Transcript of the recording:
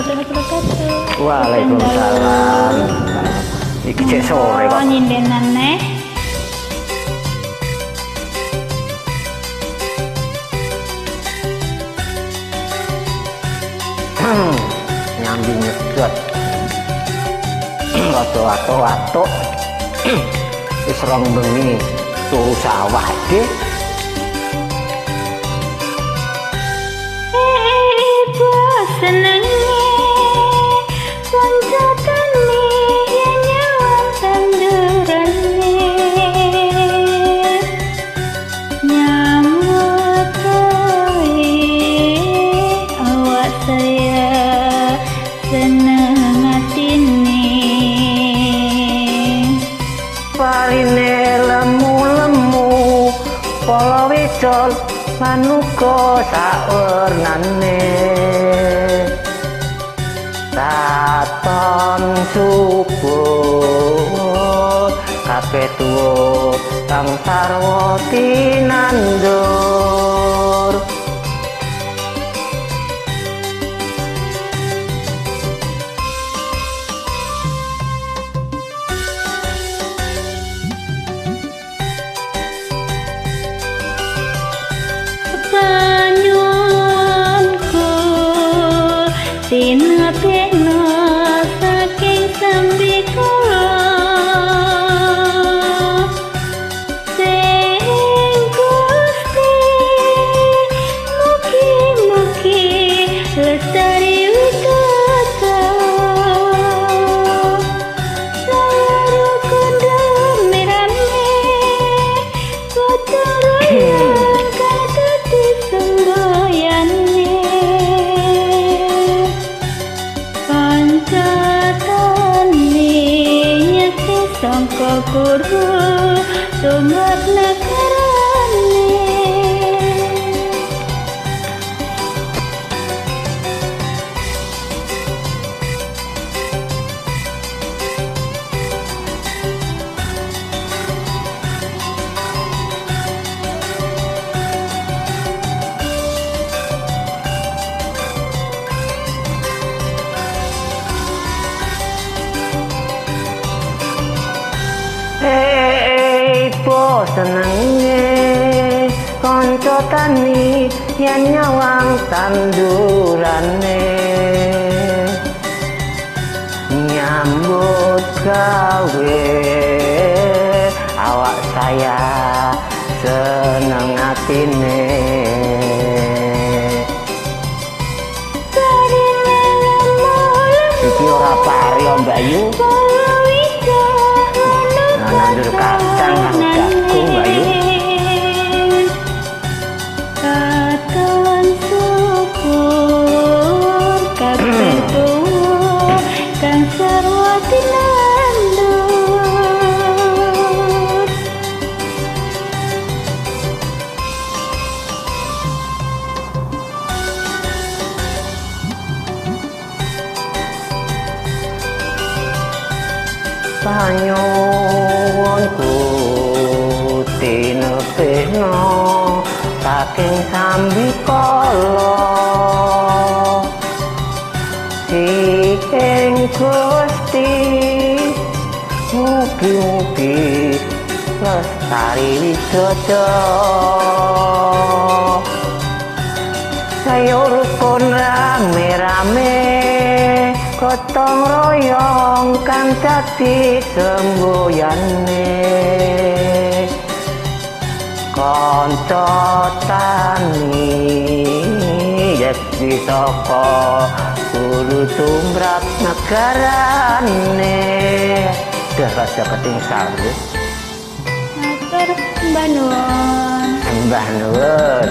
warahmatullahi wabarakatuh. Waalaikumsalam. Iki cek sore kok. Nyindenan nih. Nyambi nyedot. Wato-wato. Wis rong bengi turu sawah deh. Senengnya koncotan ya nyawang tandurannya nyamuk gawe awak saya seneng atine Parine lemu-lemu polo wicol manuka saurnane Saton subuh kabeh tuwa kang sarwa tinandur Tina pena saking sambi kala sing Gusti mugi-mugi lestari witata lalu kondom mirane kotoran kata disemboyane Sangka guru tumat nakarane senenge kanca tani yen nyawang tandurane nyambut gawe awak saya seneng atine iki ora pari Mbak Yu nandur kacang jagung Mbak Yu katon syukur kabeh tuwa kang sarwa tinandur panyuwunku tinepeno saking sambi kala sing Gusti mugi-mugi lestari widodara sayur pun rame-rame gotong royong kan dadi semboyane kanca tani yekti saka guru tumrap negarane dah rada ketinggal matur Mbah Nuwun Mbah Nuwun